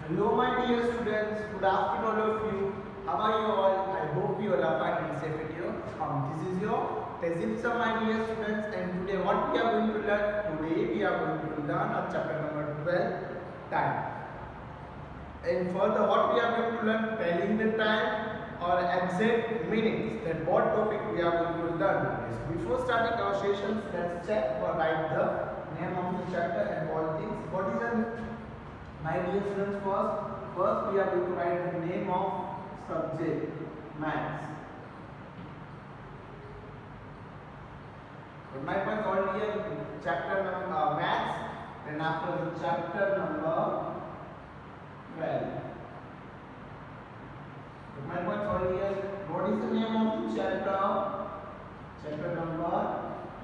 Hello my dear students, good afternoon all of you. How are you all? I hope you all are fine and safe at your home. This is your Tezipsa my dear students, and today what we are going to learn? Today we are going to learn a chapter number 12, time. And further what we are going to learn? Telling the time or exact minutes. That what topic we are going to learn. So before starting our sessions, let's check or write the name of the chapter and all things. What is the my dear students, first we are going to write the name of subject, maths. So my point already here, chapter number maths, and after the chapter number 12. So my point already here, what is the name of the chapter? Chapter number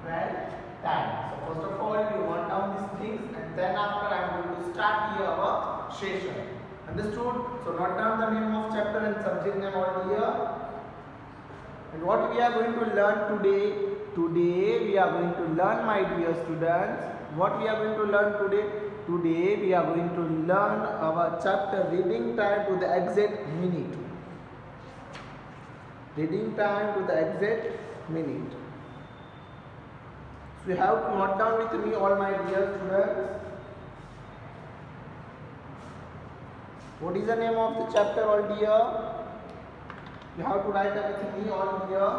12, time. So first of all, you write down these things, and then after I am going to start here our session. Understood? So note down the name of chapter and subject name all here. And what we are going to learn today? Today we are going to learn, my dear students. What we are going to learn today? Today we are going to learn our chapter reading time to the exact minute. Reading time to the exact minute. So you have to note down with me, all my dear students. What is the name of the chapter, all dear? You have to write it with me, all dear.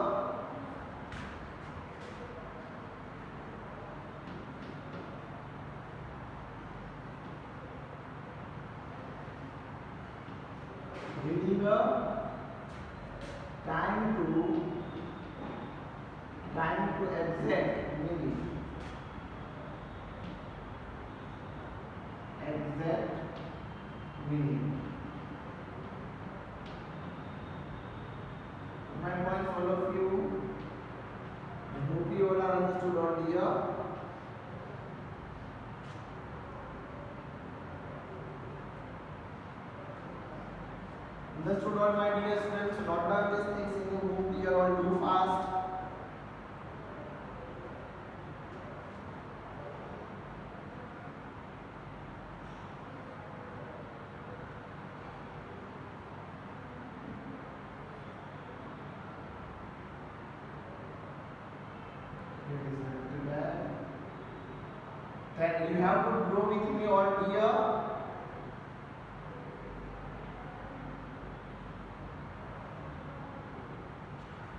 Reading the time to exact minute. Exact minute. My points, all of you. I hope you all are understood all here. Understood all my dear students. So note down these things in your book here, all do fast. Then you have to draw with me all here.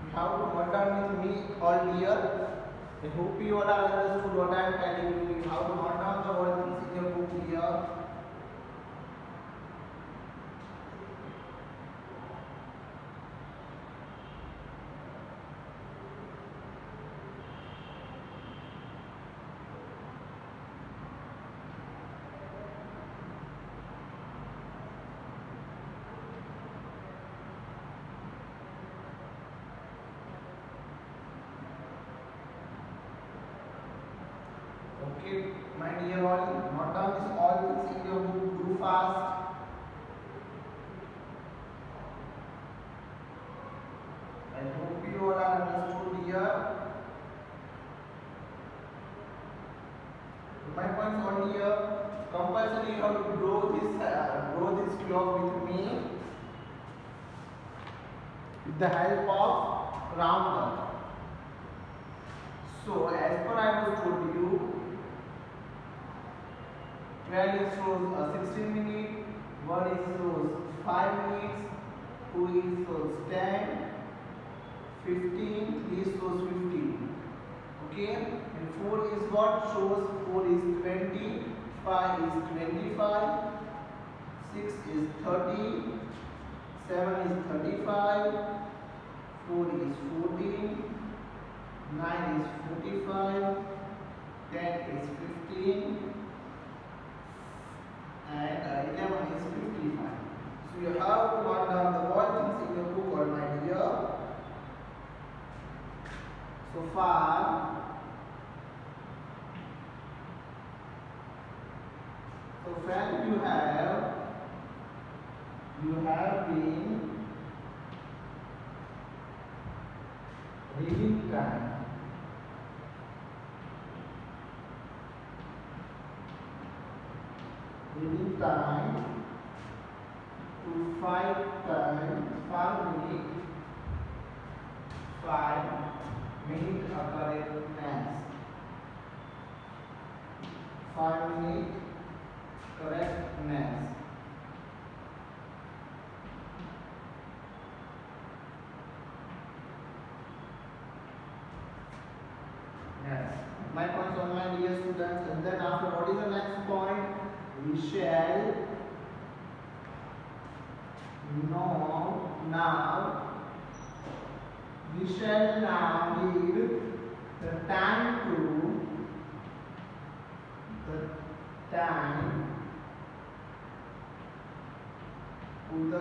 You have to note down with me all here. I hope you all are understood what I am telling you. You have to note down the all things in your book here. Okay, my dear all, note down this all things in your book. Do fast. I hope you all are understood here. My points on here. Compulsory you have to draw this clock with me with the help of rounder. So as per I was told you, 12 is shows 16 minutes, 1 is shows 5 minutes, 2 is shows 10, 15, 3 shows 15. Okay, and 4 is what shows 4 is 20, 5 is 25, 6 is 30, 7 is 35, 4 is 14, 9 is 45, 10 is 15, and 11 is 55. So you have to note down the all things in your book, all my dear. So far, you have been reading time. Reading time 5 times 5 minutes 5 minute correctness. 5 minute correctness. Yes. My points on my dear students. And then after, what is the next point? We shall now give the time to the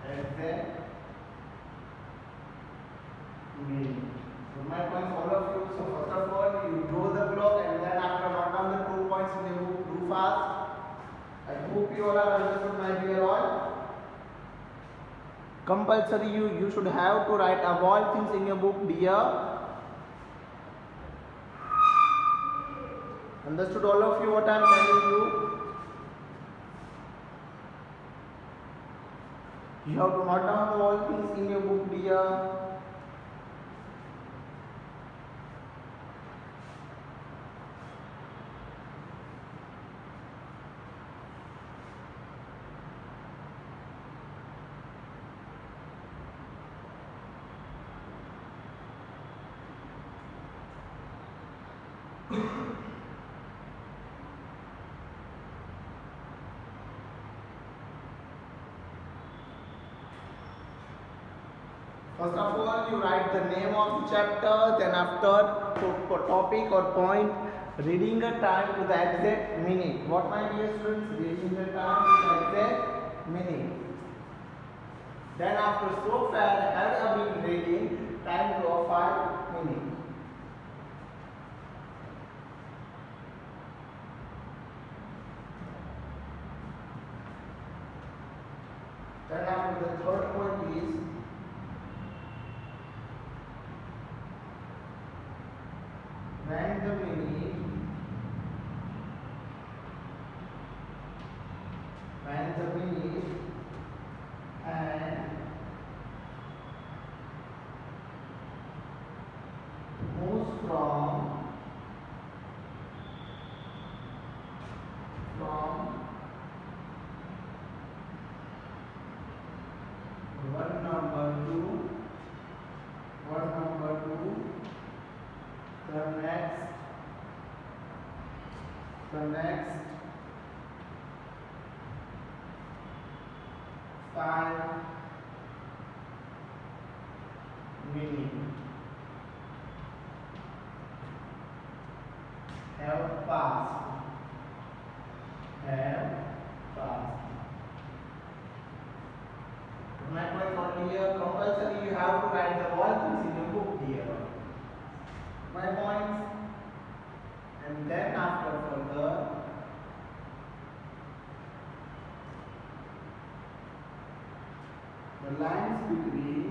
exact minute. So my points, all of you. So first of all, you draw the clock, and then after note down the 2 points in your book. Do fast. I hope you all are understood, my dear all. Compulsory, you should have to write all things in your book, dear. Understood, all of you, what I am telling you? You have to note down all things in your book, dear. First of all, you write the name of the chapter, then after topic or point, reading the time to the exact minute. What, my dear students? Reading the time to the exact minute. Then after, so far have been reading time to 5 minutes. Then after, the third point is when the minute and moves from 1 number to the next 5 minutes have passed. My point for here, compulsory you have to write the all things in your book here. My points, and then after further the lines between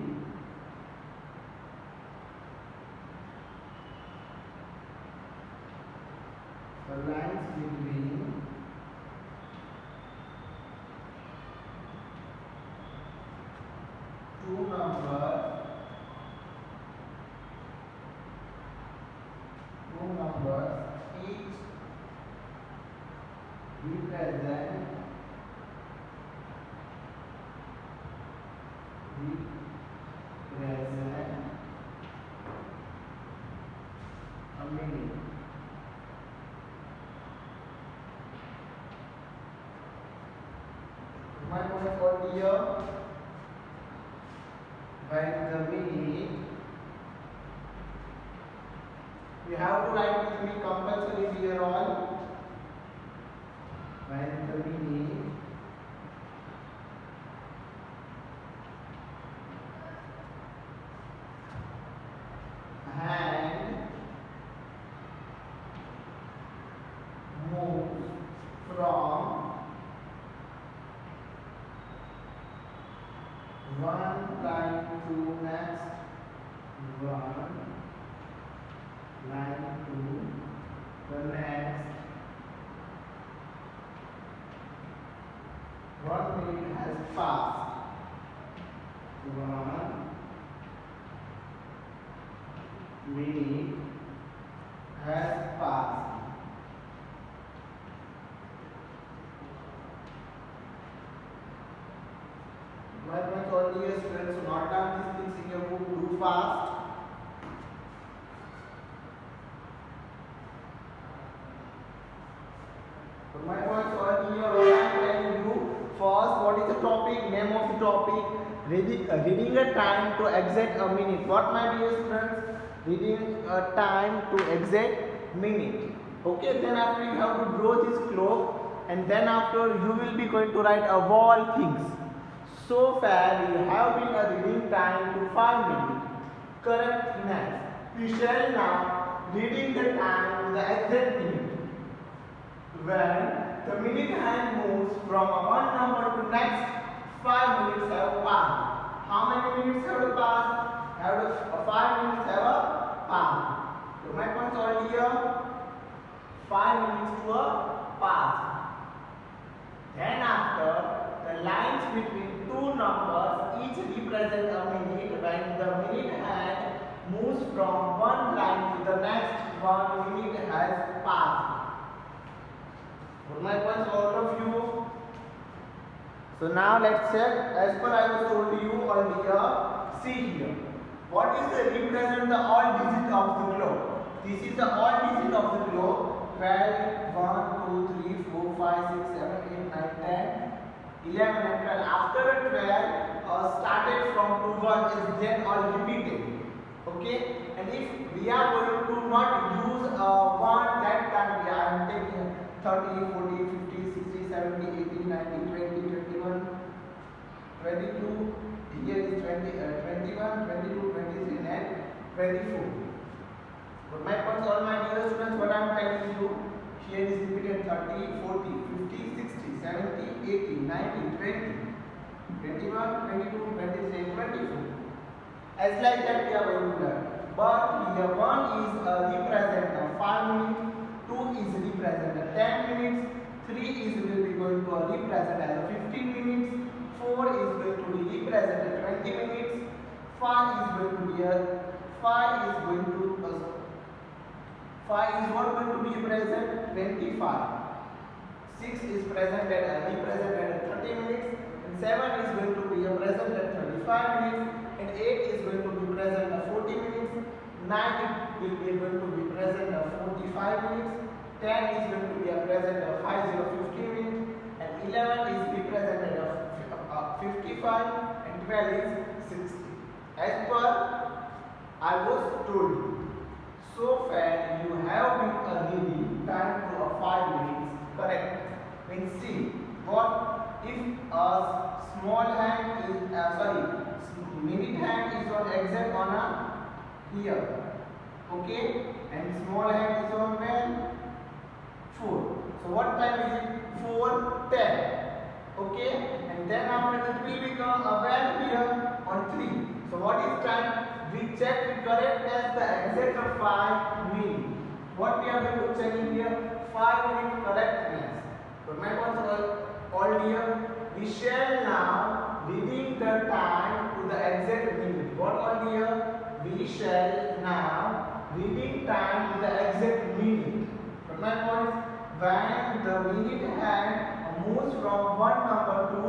two numbers each represent a minute. My point for here, when the minute, you have to write with me compulsory here on. When the minute hand moves from 1 line to next, 1 line to the next, 1 minute has passed. 1 minute has passed. My friends, all dear students, so note down these things in your book. Do fast. So my friends, all dear, what I am telling you. First, what is the topic? Name of the topic. Reading a time to exact a minute. What, my dear students? Reading a time to exact minute. Okay. Then after you have to draw this clock, and then after you will be going to write a wall things. So far you have been a reading time to 5 minutes. Correct. Next, we shall now reading the time to the exact minute. When the minute hand moves from one number to next, 5 minutes have passed. How many minutes have passed? 5 minutes have passed. So my points all here. 5 minutes to a pass. Then after, the lines between two numbers each represent a minute. When the minute hand moves from one line to the next, 1 minute has passed. My points all of you. So now let's check. As per I was told you earlier, see here. What is the represent the all digit of the globe? This is the all digit of the globe. 12, 1, 2, 3, 4, 5, 6, 7, 8, 9, 10, 11 and 12. After 12, started from 2, 1 is then all repeated. Okay? And if we are going to not use 1, that time we are taking 30, 40, 50, 60, 70, 80, 90, 20, 21, 22. Here is 21, 22, 23 and 24. But my points, all my dear students, what I am telling you, here is repeated 30, 40, 50, 60, 70, 80, 90, 20, 21, 22, 23, 24. As like that we are going to learn. But here 1 is represent 5 minutes, 2 is represent 10 minutes, 3 is will be going to represent as 15 minutes, 4 is going to be represent 20 minutes, 5 is going to be 5 is going to 5 is what going to be present 25. 6 is present at represented at 30 minutes, and 7 is going to be present at 35 minutes, and 8 is going to be present at 40 minutes, 9 will be going to be present at 45 minutes, 10 is going to be present at 50 minutes, and 11 is be present at 55, and 12 is 60. As per I was told you. So far you have been reading time to 5 minutes. Correct. Means see what if a small hand is minute hand is on exact on here. Okay, and small hand is on when 4. So what time is it? 4:10. Okay, and then after it will become a when here on 3. So what is time? We check the correctness the exact of 5 minutes. What we are going to check in here? 5 minute correctness. So my points all here. We shall now reading the time to the exact minute. What all here? We shall now reading time to the exact minute. So my points, when the minute hand moves from one number to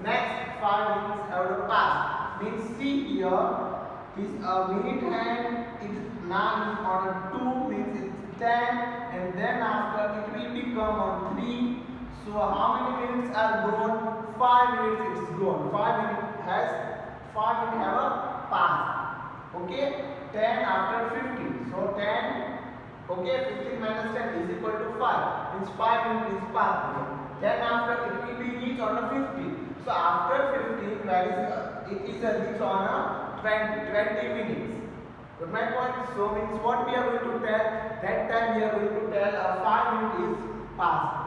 next 5 minutes have to pass. Means see here. This minute hand is now is on 2 means it's 10, and then after it will become on 3. So how many minutes are gone? 5 minutes it's gone. 5 minutes have passed. Okay, 10 after 15. So 10. Okay, 15 minus 10 is equal to 5. Means 5 minutes is passed. Then after it will be reached on a 50. So after 15, that is it is a reach on a 20 minutes. But my point so means what we are going to tell, that time we are going to tell 5 minutes is passed.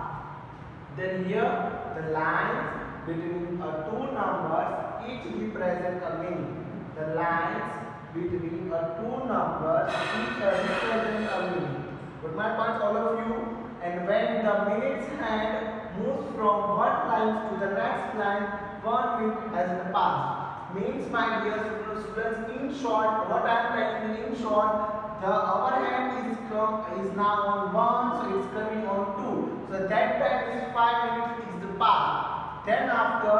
Then here the lines between two numbers each represent a minute. The lines between two numbers each represent a minute. But my point all of you, and when the minutes hand moves from one line to the next this line 1 minute has passed. Means my dear students, in short, what I am telling you in short, the our hand is now on 1, so it's coming on 2. So that time is 5 minutes is the past. Then after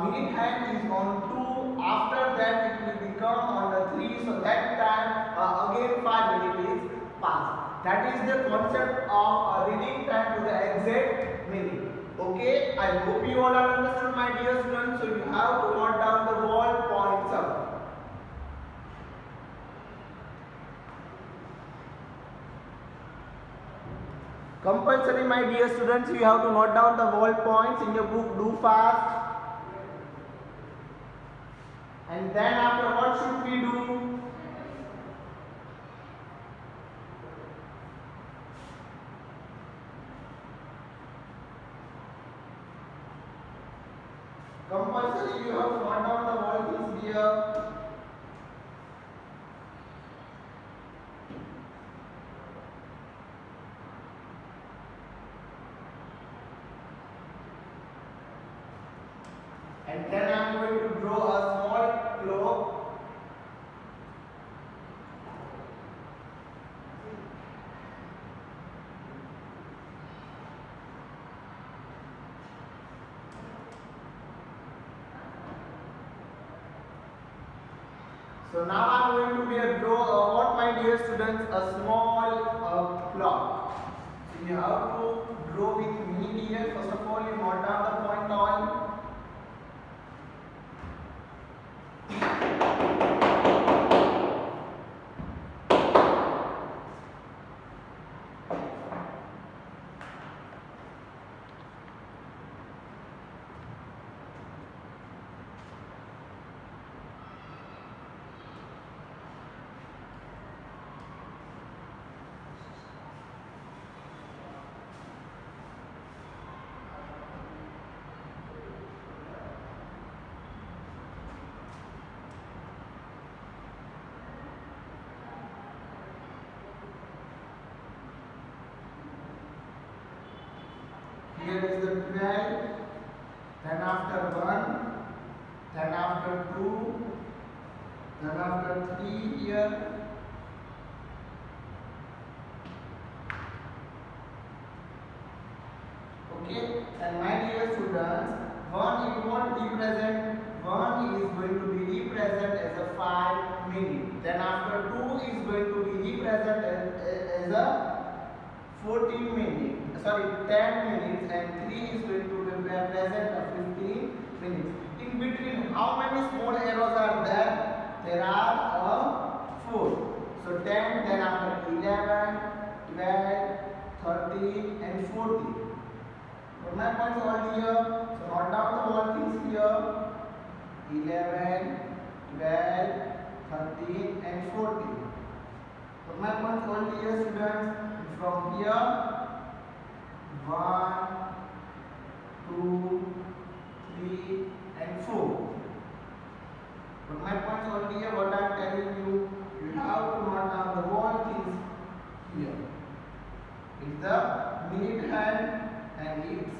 minute hand is on 2, after that it will become on the 3, so that time again 5 minutes is passed. That is the concept of reading time to the exact minute. Okay, I hope you all are understood, my dear students. So you have to note down the whole points up. Compulsory, my dear students, you have to note down the whole points in your book. Do fast. And then after, what should we do? Compulsory, you have to note down the whole things here. And then I am going to draw a small globe. So now I am going to draw what, my dear students, a small clock. So you have to draw with me here. First of all, you note down the point all. Here is the 12, then after 1, then after 2, then after 3 here. Okay, and my dear students, 1 it won't represent, 1 is going to be represented as a 5 minute. Then after 2 is going to be represented as a 14 minutes. Sorry, 10 minutes, and 3 is going to represent a 15 minutes. In between, how many small arrows are there? There are 4. So 10, then after 11, 12, 13 and 14. Put my points all here. So note down the whole things here. 11, 12, 13 and 14. Put my points all here, students. From here, 1, 2, 3 and 4. But my points all here, what I am telling you, you have to note down the whole things here. It's the minute hand and it's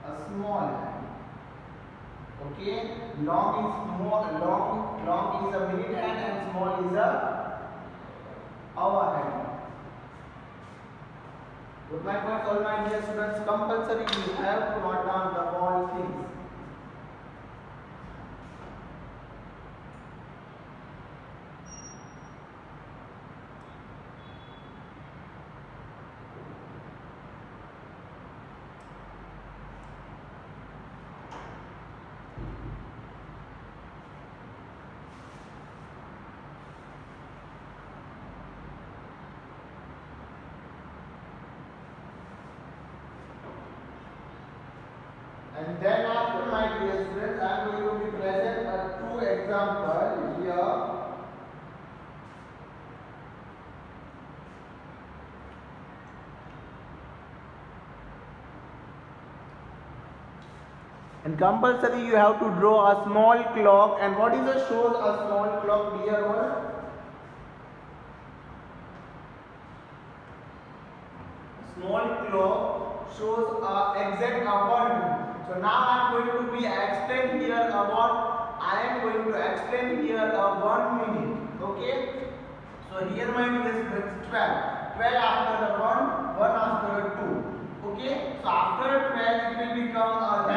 a small hand. Okay, long is a minute hand and small is a hour hand. Put my points all, my dear students, compulsory you have to note down the whole things. And then after, my dear students, I am going to be present two examples here. And compulsory you have to draw a small clock. And what is the shows a small clock, dear one? Small clock shows exact 1 minute. So now I am going to be explain here about, I am going to explain here a 1 minute. Okay. So here my dear students 12. 12 after the 1, 1 after the 2. Okay. So after 12 it will become 1,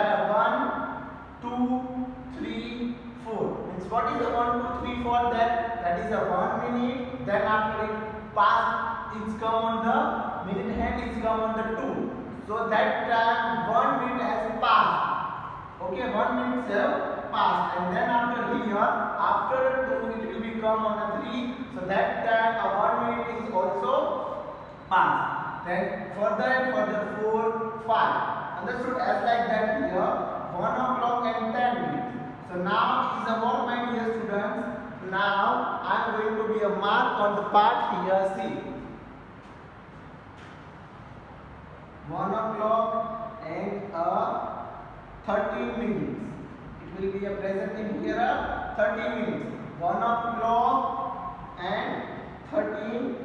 2, 3, 4. Means what is the 1, 2, 3, 4? That is a 1 minute. Then after it pass, it's come on the minute hand, it's come on the 2. So that time 1 minute has passed. Okay, 1 minute have passed, and then after here, after 2 it will become on a 3. So that time a 1 minute is also passed. Then further and further 4, 5. Understood? As like that here, 1 o'clock and 10 minutes. So now is about my dear students. Now I am going to be a mark on the part here. See. 1 o'clock and 13 minutes. It will be a present in here 30 minutes. 1 o'clock and 13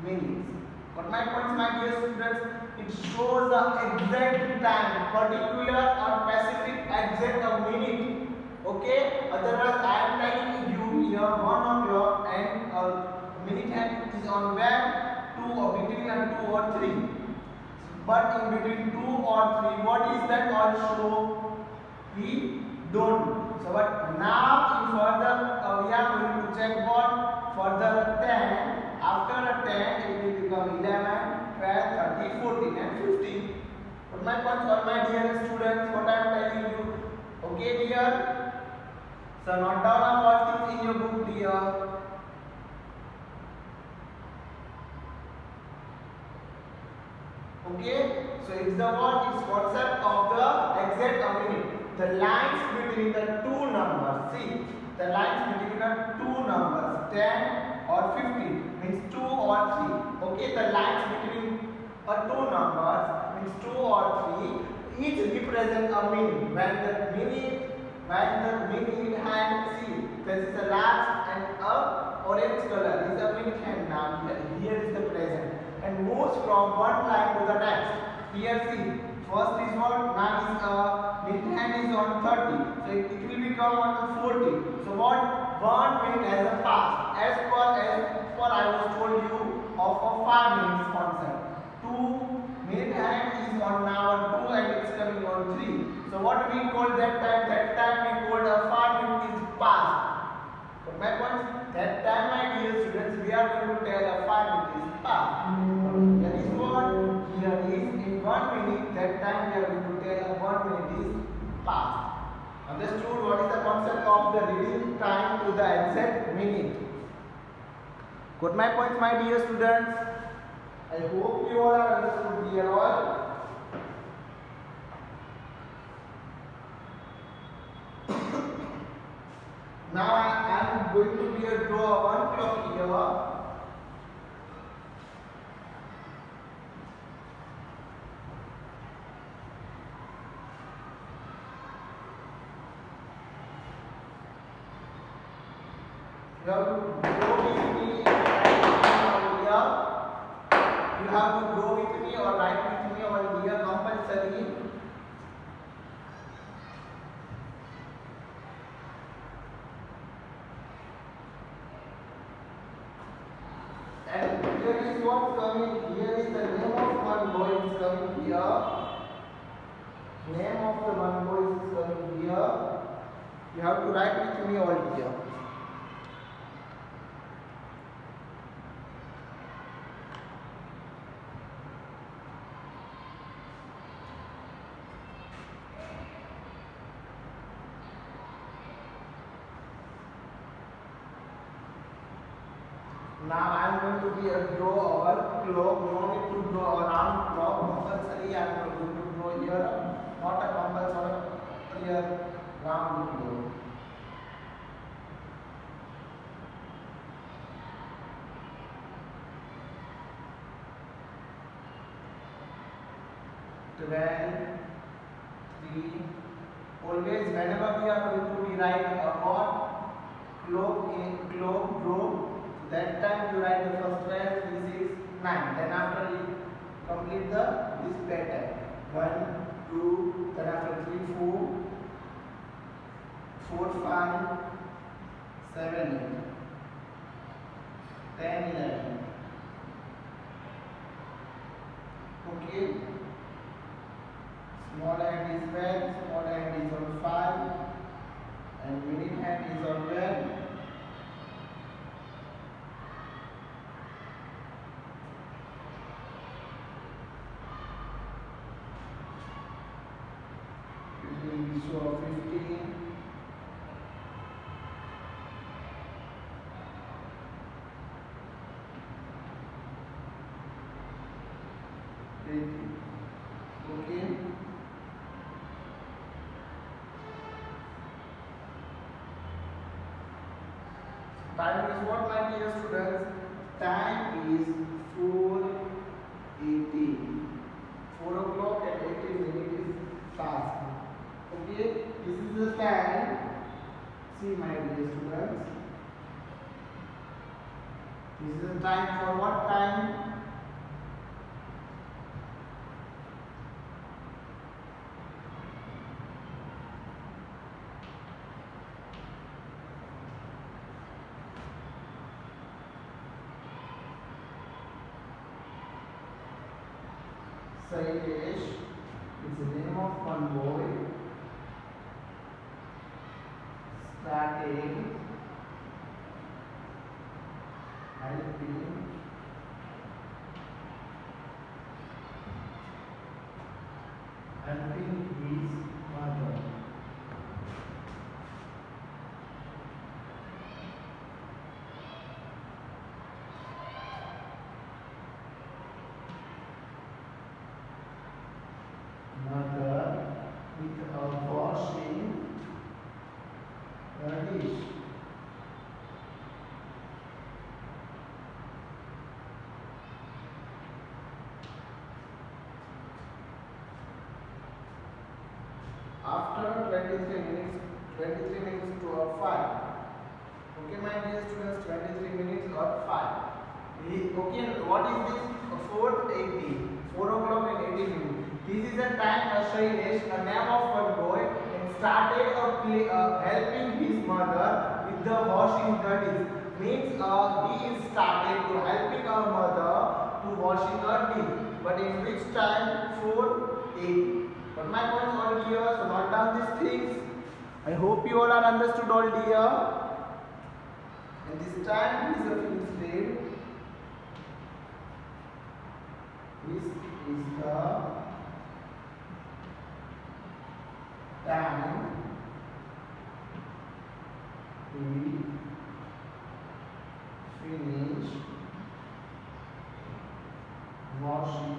minutes. But my points, my dear students, it shows the exact time, particular or specific exact a minute. Okay? Otherwise, I am telling you here 1 o'clock and minute hand is on where 2 or between 2 or 3. But in between 2 or 3, what is that also? We don't know. So but now in further we are going to check what? Further 10. After 10 it will become 11, 12, 13, 14 and 15. But my points, all my dear students, what I am telling you. Okay dear? So note down all things in your book dear. Okay, so it's the what? It's concept of the exact minute. The lines between the two numbers. See, the lines between the two numbers, 10 or 15 means 2 or 3. Okay, the lines between two numbers means 2 or 3. Each represent a minute. When the minute hand, see, this is a large and a orange color. This is a minute hand now. Here is the present. And moves from one line to the next. Here see, first is what? Now is minute hand is on 30. So it will become on 40. So what? 1 minute has a pass. As per I was told you of a 5 minutes concept. 2 minute hand is on now 2 and it's coming on 3. So what we call that time? That time we called a 5 minute is past. But my point, that time my dear students, we are going to tell a 5 minute is past. That is what? Here is in 1 minute, that time we are going to tell a 1 minute is past. Understood what is the concept of the reading time to the exact minute? Got my points, my dear students? I hope you all are understood dear all. Now I am going to be a draw 1 clock here. You have to go with me over here. You have to go with me or write with me over here compulsory. And here is what coming. Here is the name of one boy is coming here. Name of the one boy is coming here. You have to write with me all here. Now I am going to be a draw or clock. No need to draw a round clock. Compulsory I am going to draw here. Not a compulsory here round clock. Always whenever we are going to be write a what? Clock in clock draw. That time you write the first 12, 3, 6, 9. Then after you complete the this pattern. 1, 2, then after 4, 5, 7, 8, 10, 11. Okay. Small hand is when, small hand is on 5, and middle hand is on when. So 15, 18. Okay. Time is what, my dear students? Time is 4:18. 4 o'clock and 18 minutes is past. Okay, this is the time. See, my dear students, this is the time for what time? Sailesh is the name of one boy starting helping his mother. Mother with a washing the dish. After 23 minutes to 5. Okay, my dear students, 23 minutes or 5. Okay, what is this? 4:80. 4 o'clock and 80 minutes. This is the time Shailesh, a name of one boy, and started helping his mother with the washing the dish. Means he is started to helping our mother to washing her dish. But in which time? 4:80. But my points all clear, so note down these things. I hope you all are understood all dear. And this time is a fixed rate. This is the time we finish washing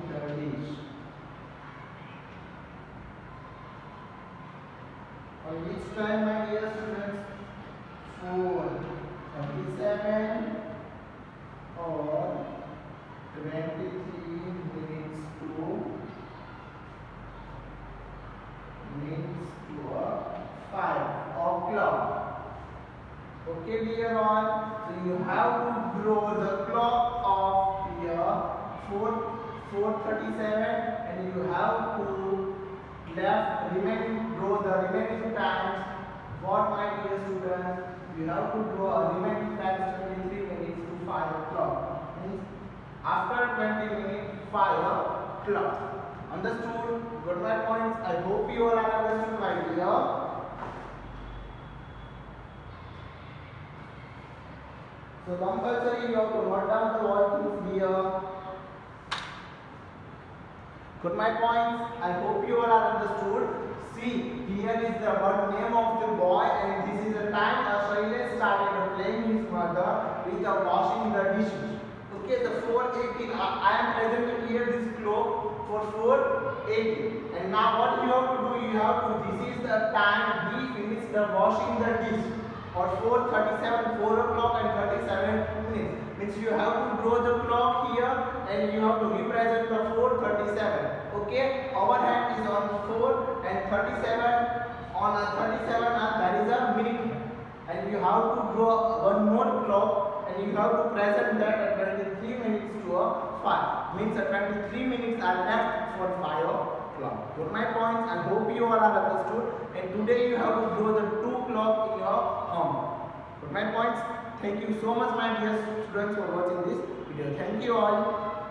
the dish. On which time, my dear students? 4:37 or 23 minutes to 5 o'clock. Okay, dear all. So you have to draw the clock of here 4:37, and you have to draw the remaining times. What, my dear students? You have to draw a remaining times 23 minutes to 5 o'clock. Means after 20 minutes 5 o'clock. Understood? Got my points? I hope you all are understood, my dear. So compulsory you have to note down the workings here. Got my points? I hope you all are understood. See, here is the name of the boy, and this is the time Shailesh started playing his mother with washing the dishes. Okay, the 4:18. I am presenting here this clock for 4:18. And now what you have to do? This is the time we finish the washing the dish. Or 4:37, 4 o'clock and 37 minutes. Means you have to draw the clock here, and you have to represent the 4:37. Okay, our hand is on 4 and 37. On a 37, that is a minute. And and you have to draw one more clock and you have to present that at 23 minutes to a 5. Means 23 minutes are left for 5 o'clock. Got my points? I hope you all are understood. And today you have to draw the 2 clock in your home. Got my points? Thank you so much my dear students for watching this video. Thank you all.